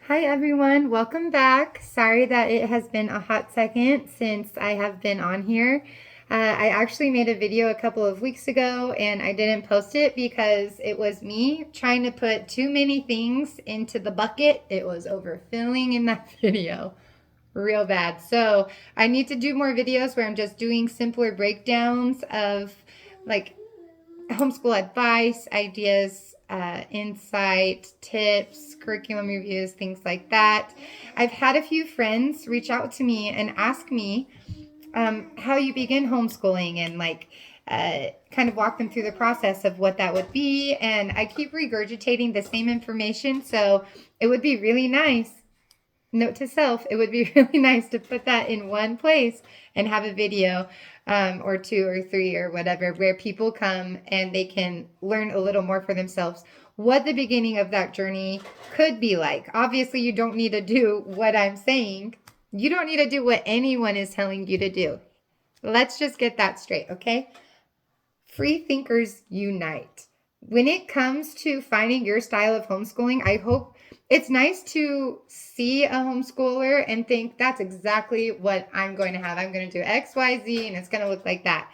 Hi everyone, welcome back. Sorry that it has been a hot second since I have been on here. I actually made a video a couple of weeks ago and I didn't post it because it was me trying to put too many things into the bucket. It was overfilling in that video real bad. So I need to do more videos where I'm just doing simpler breakdowns of like homeschool advice, ideas, insight, tips, curriculum reviews, things like that. I've had a few friends reach out to me and ask me how you begin homeschooling and kind of walk them through the process of what that would be. And I keep regurgitating the same information. So it would be really nice. Note to self, it would be really nice to put that in one place and have a video or two or three or whatever where people come and they can learn a little more for themselves what the beginning of that journey could be like. Obviously, you don't need to do what I'm saying. You don't need to do what anyone is telling you to do. Let's just get that straight, okay? Free thinkers unite. When it comes to finding your style of homeschooling, I hope it's nice to see a homeschooler and think that's exactly what I'm going to have. I'm going to do X, Y, Z, and it's going to look like that.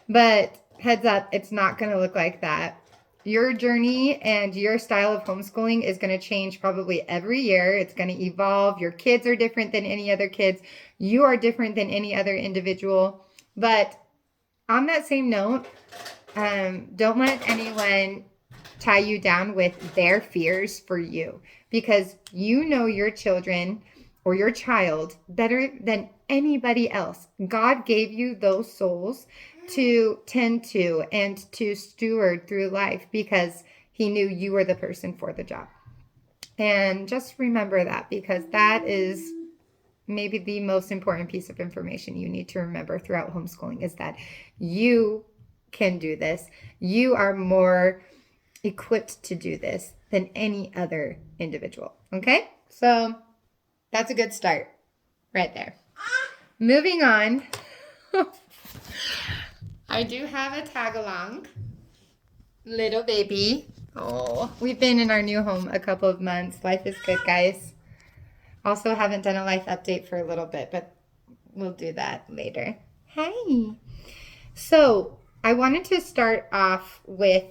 But heads up, it's not going to look like that. Your journey and your style of homeschooling is going to change probably every year. It's going to evolve. Your kids are different than any other kids. You are different than any other individual. But on that same note, don't let anyone tie you down with their fears for you, because you know your children or your child better than anybody else. God gave you those souls to tend to and to steward through life because he knew you were the person for the job. And just remember that, because that is maybe the most important piece of information you need to remember throughout homeschooling, is that you can do this. You are more equipped to do this than any other individual. Okay? So that's a good start right there. Moving on. I do have a tag along. Little baby. Oh, we've been in our new home a couple of months. Life is good, guys. Also haven't done a life update for a little bit, but we'll do that later. Hi. So I wanted to start off with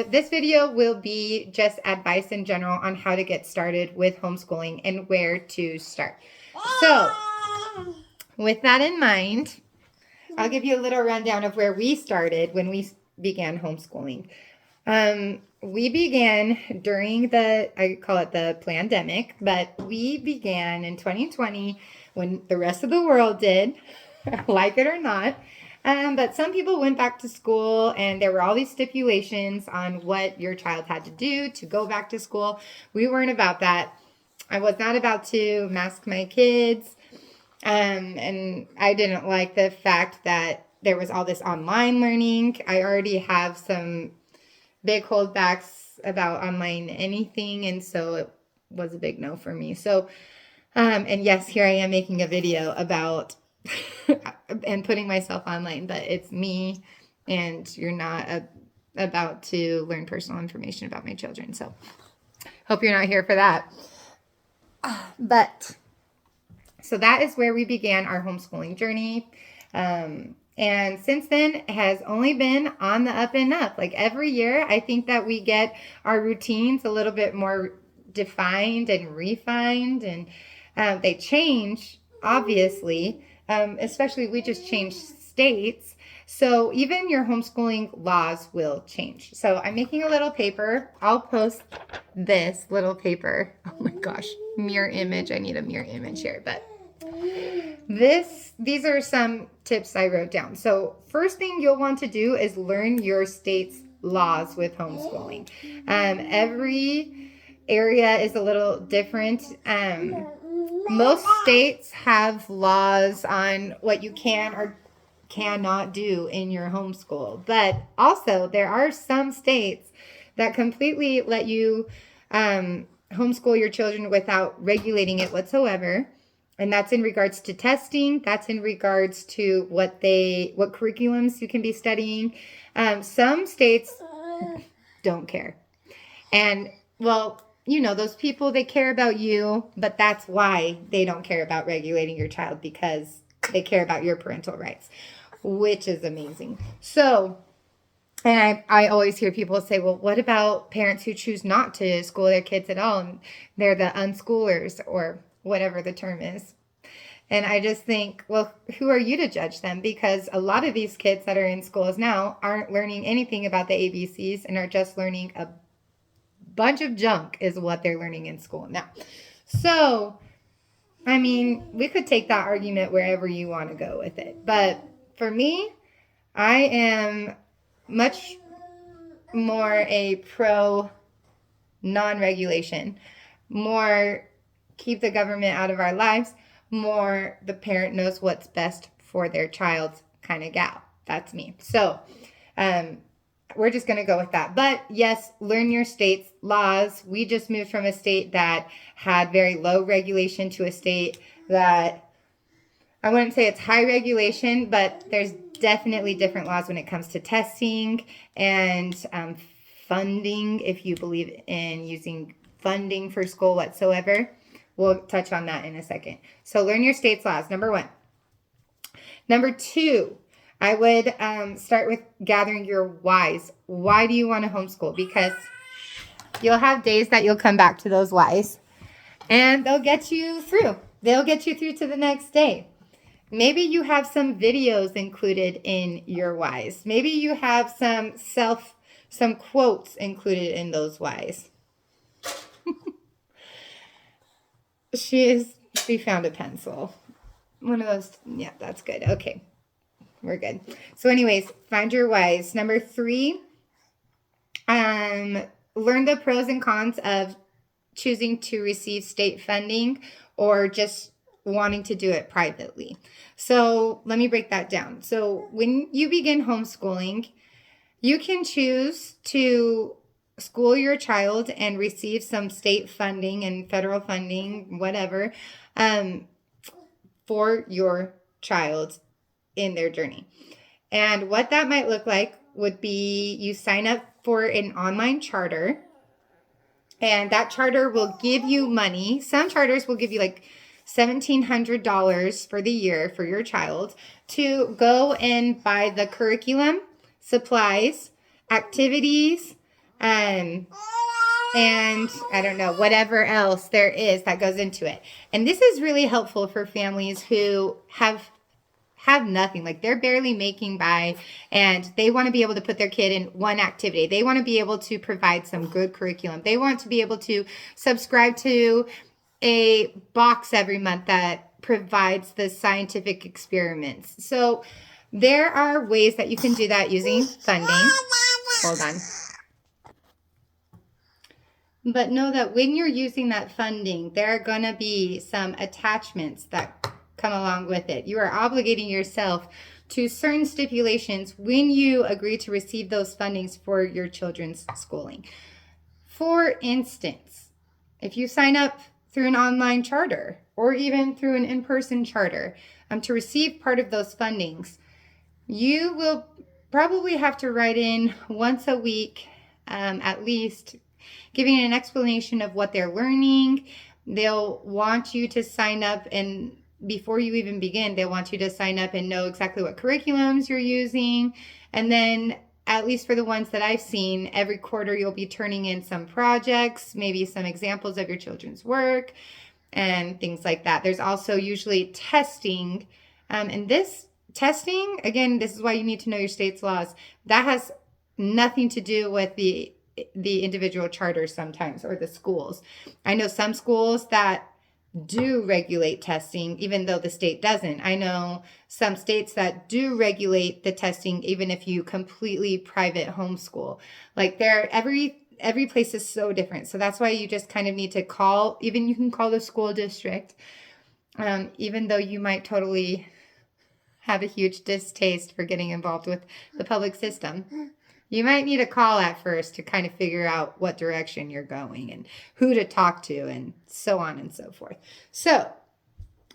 this video will be just advice in general on how to get started with homeschooling and where to start. So with that in mind, I'll give you a little rundown of where we started when we began homeschooling. We began during I call it the pandemic, but we began in 2020 when the rest of the world did, like it or not. But some people went back to school and there were all these stipulations on what your child had to do to go back to school. We weren't about that. I was not about to mask my kids. And I didn't like the fact that there was all this online learning. I already have some big holdbacks about online anything, and so it was a big no for me. So, and yes, here I am making a video about and putting myself online, but it's me, and you're not about to learn personal information about my children. So, hope you're not here for that. But so that is where we began our homeschooling journey. And since then, it has only been on the up and up. Like every year, I think that we get our routines a little bit more defined and refined, and they change, obviously. Especially we just changed states. So even your homeschooling laws will change. So I'm making a little paper. I'll post this little paper. Oh my gosh, mirror image. I need a mirror image here, but these are some tips I wrote down. So first thing you'll want to do is learn your state's laws with homeschooling. Every area is a little different. Most states have laws on what you can or cannot do in your homeschool. But also there are some states that completely let you homeschool your children without regulating it whatsoever. And that's in regards to testing. That's in regards to what curriculums you can be studying. Some states don't care. And well, you know, those people, they care about you, but that's why they don't care about regulating your child, because they care about your parental rights, which is amazing. So, and I always hear people say, well, what about parents who choose not to school their kids at all? And they're the unschoolers, or whatever the term is. And I just think, well, who are you to judge them? Because a lot of these kids that are in schools now aren't learning anything about the ABCs and are just learning a bunch of junk is what they're learning in school now. So, I mean, we could take that argument wherever you want to go with it. But for me, I am much more a pro non-regulation, more keep the government out of our lives, more the parent knows what's best for their child kind of gal. That's me. So we're just going to go with that. But yes, learn your state's laws. We just moved from a state that had very low regulation to a state that, I wouldn't say it's high regulation, but there's definitely different laws when it comes to testing and funding, if you believe in using funding for school whatsoever. We'll touch on that in a second. So learn your state's laws, number 1. Number 2, I would start with gathering your whys. Why do you want to homeschool? Because you'll have days that you'll come back to those whys, and they'll get you through. They'll get you through to the next day. Maybe you have some videos included in your whys. Maybe you have some quotes included in those whys. She found a pencil. One of those. Yeah, that's good. Okay. We're good. So anyways, find your whys. Number 3, learn the pros and cons of choosing to receive state funding or just wanting to do it privately. So let me break that down. So when you begin homeschooling, you can choose to school your child and receive some state funding and federal funding, whatever, for your child in their journey. And what that might look like would be you sign up for an online charter, and that charter will give you money. Some charters will give you like $1,700 for the year for your child to go and buy the curriculum, supplies, activities, and I don't know, whatever else there is that goes into it. And this is really helpful for families who have nothing, like they're barely making by, and they want to be able to put their kid in one activity. They want to be able to provide some good curriculum. They want to be able to subscribe to a box every month that provides the scientific experiments. So there are ways that you can do that using funding. Hold on. But know that when you're using that funding, there are going to be some attachments that come along with it. You are obligating yourself to certain stipulations when you agree to receive those fundings for your children's schooling. For instance, if you sign up through an online charter or even through an in-person charter to receive part of those fundings, you will probably have to write in once a week, at least, giving an explanation of what they're learning. They'll want you to sign up, and before you even begin, they'll want you to sign up and know exactly what curriculums you're using. And then, at least for the ones that I've seen, every quarter you'll be turning in some projects, maybe some examples of your children's work and things like that. There's also usually testing. And this testing, again, this is why you need to know your state's laws. That has nothing to do with the individual charters sometimes, or the schools. I know some schools that do regulate testing, even though the state doesn't. I know some states that do regulate the testing, even if you completely private homeschool. Like every place is so different. So that's why you just kind of need to call, even you can call the school district, even though you might totally have a huge distaste for getting involved with the public system. You might need a call at first to kind of figure out what direction you're going and who to talk to and so on and so forth. So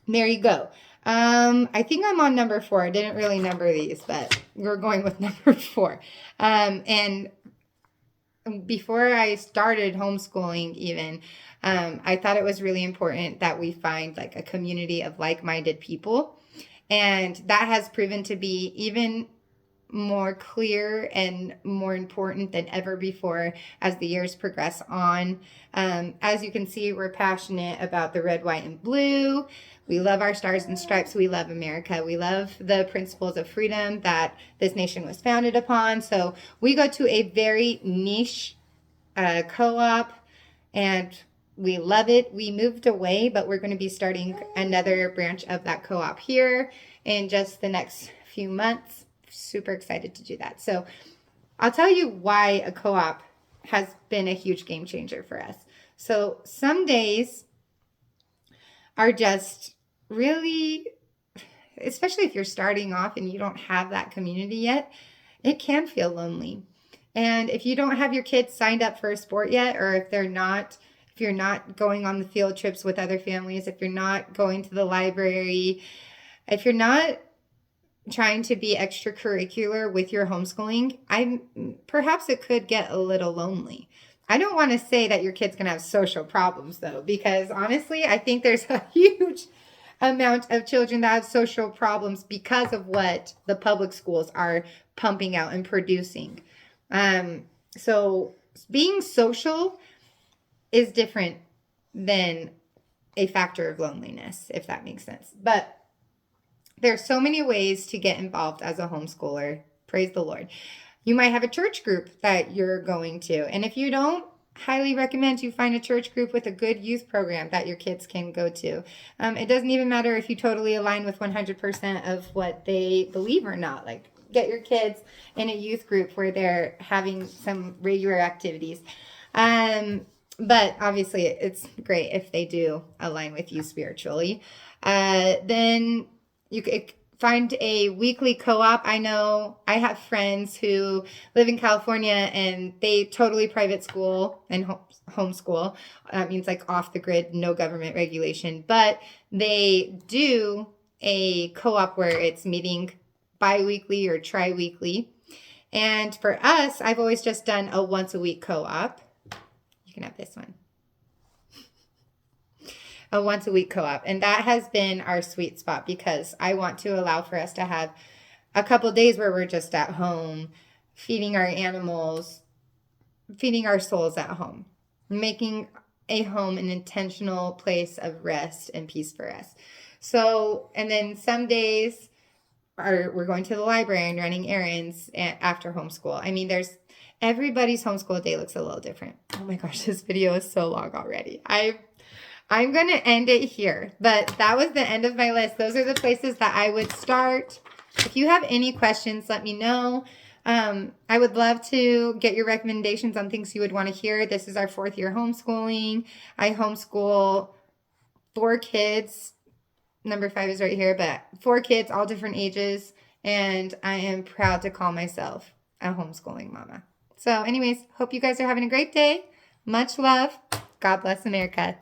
there you go. I think I'm on number 4. I didn't really number these, but we're going with number 4. And before I started homeschooling even, I thought it was really important that we find like a community of like-minded people. And that has proven to be even more clear and more important than ever before as the years progress on. As you can see, we're passionate about the red, white, and blue. We love our stars and stripes. We love America. We love the principles of freedom that this nation was founded upon. So we go to a very niche co-op, and we love it. We moved away, but we're going to be starting another branch of that co-op here in just the next few months. Super excited to do that. So I'll tell you why a co-op has been a huge game changer for us. So some days are just really, especially if you're starting off and you don't have that community yet, it can feel lonely. And if you don't have your kids signed up for a sport yet, or if you're not going on the field trips with other families, if you're not going to the library, if you're not trying to be extracurricular with your homeschooling, perhaps it could get a little lonely. I don't want to say that your kid's going to have social problems though, because honestly, I think there's a huge amount of children that have social problems because of what the public schools are pumping out and producing. So being social is different than a factor of loneliness, if that makes sense. But there's so many ways to get involved as a homeschooler. Praise the Lord. You might have a church group that you're going to. And if you don't, highly recommend you find a church group with a good youth program that your kids can go to. It doesn't even matter if you totally align with 100% of what they believe or not. Like, get your kids in a youth group where they're having some regular activities. But obviously, it's great if they do align with you spiritually. Then you could find a weekly co-op. I know I have friends who live in California and they totally private school and homeschool. That means like off the grid, no government regulation. But they do a co-op where it's meeting bi-weekly or tri-weekly. And for us, I've always just done a once a week co-op. You can have this one. A once a week co-op. And that has been our sweet spot because I want to allow for us to have a couple days where we're just at home, feeding our animals, feeding our souls at home, making a home an intentional place of rest and peace for us. So, and then some days we're going to the library and running errands after homeschool. I mean, everybody's homeschool day looks a little different. Oh my gosh, this video is so long already. I'm going to end it here, but that was the end of my list. Those are the places that I would start. If you have any questions, let me know. I would love to get your recommendations on things you would want to hear. This is our 4th year homeschooling. I homeschool 4 kids. Number 5 is right here, but 4 kids, all different ages. And I am proud to call myself a homeschooling mama. So anyways, hope you guys are having a great day. Much love. God bless America.